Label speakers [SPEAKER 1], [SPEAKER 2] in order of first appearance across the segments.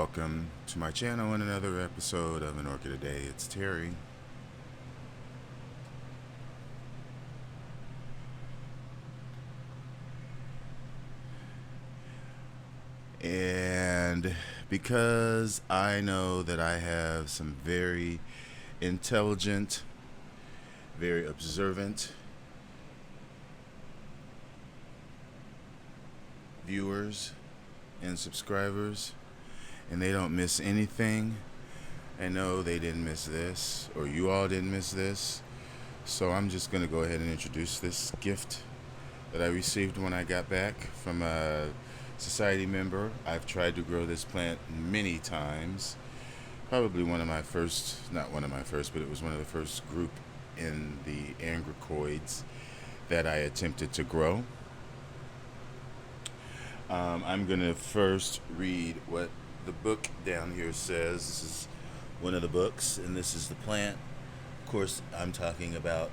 [SPEAKER 1] welcome to my channel and another episode of An Orchid a Day. It's Terry. And because I know that I have some very intelligent, very observant viewers and subscribers, and they don't miss anything. I know they didn't miss this, or you all didn't miss this. So I'm just going to go ahead and introduce this gift that I received when I got back from a society member. I've tried to grow this plant many times. Probably one of my first, not one of my first, but it was one of the first group in the Angraecoids that I attempted to grow. I'm going to first read what the book down here says. This is one of the books, and this is the plant. Of course, I'm talking about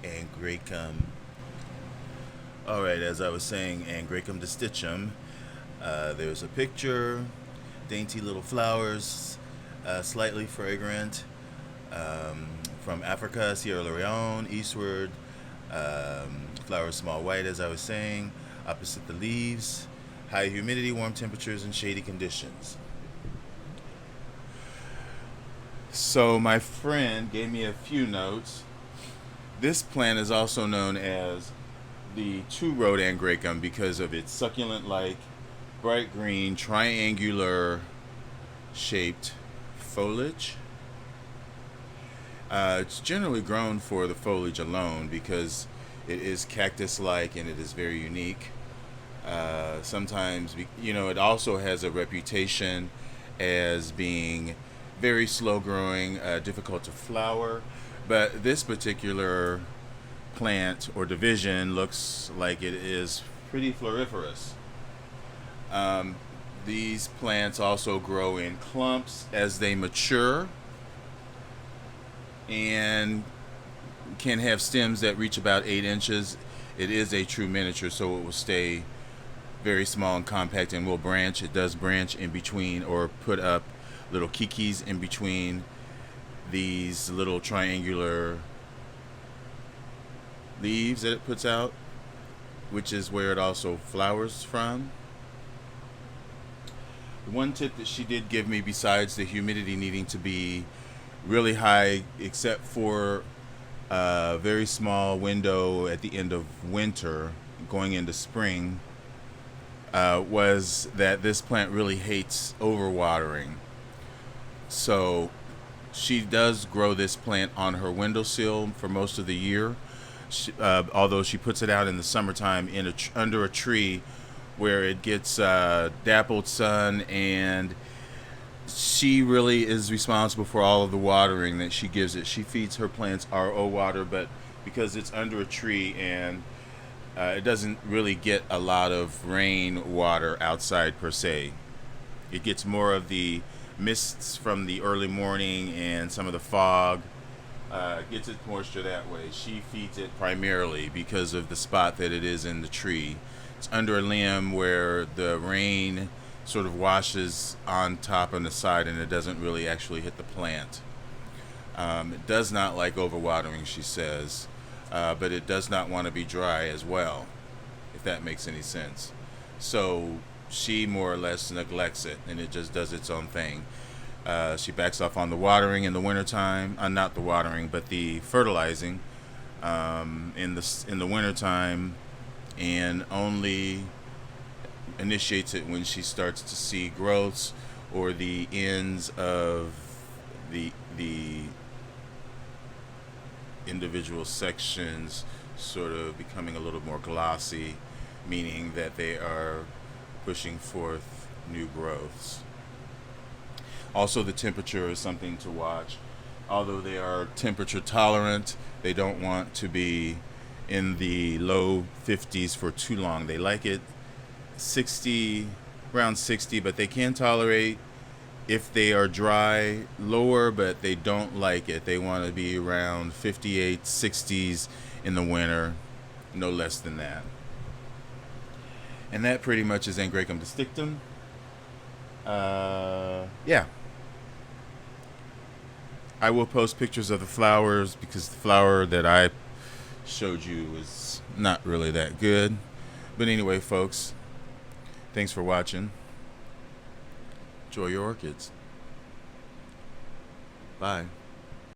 [SPEAKER 1] Angraecum. Alright, as I was saying, Angraecum Distichum. There's a picture, dainty little flowers, slightly fragrant, from Africa, Sierra Leone, eastward. Flowers small white, as I was saying, opposite the leaves. High humidity, warm temperatures, and shady conditions. So my friend gave me a few notes. This plant is also known as the two-road Angraecum because of its succulent-like, bright green, triangular shaped foliage. It's generally grown for the foliage alone because it is cactus-like and it is very unique. Sometimes, it also has a reputation as being very slow growing, difficult to flower, but this particular plant or division looks like it is pretty floriferous. These plants also grow in clumps as they mature and can have stems that reach about 8 inches. It is a true miniature, so it will stay very small and compact and will branch. It does branch in between or put up little kikis in between these little triangular leaves that it puts out, which is where it also flowers from. One tip that she did give me, besides the humidity needing to be really high except for a very small window at the end of winter going into spring, was that this plant really hates overwatering. So she does grow this plant on her windowsill for most of the year, although she puts it out in the summertime in under a tree where it gets dappled sun, and she really is responsible for all of the watering that she gives it. She feeds her plants RO water, but because it's under a tree and it doesn't really get a lot of rain water outside per se. It gets more of the mists from the early morning and some of the fog. Gets its moisture that way. She feeds it primarily because of the spot that it is in the tree. It's under a limb where the rain sort of washes on top and the side, and it doesn't really actually hit the plant. It does not like overwatering, she says. But it does not want to be dry as well, if that makes any sense. So she more or less neglects it, and it just does its own thing. She backs off on the watering in the wintertime. Not the watering, but the fertilizing in the wintertime, and only initiates it when she starts to see growths or the ends of the individual sections sort of becoming a little more glossy, meaning that they are pushing forth new growths. Also, the temperature is something to watch. Although they are temperature tolerant, they don't want to be in the low 50s for too long. They like it around 60, but they can tolerate, if they are dry, lower, but they don't like it. They want to be around 58, 60s in the winter, no less than that. And that pretty much is Angraecum Distichum. Yeah. I will post pictures of the flowers because the flower that I showed you is not really that good. But anyway, folks, thanks for watching. Enjoy your orchids. Bye.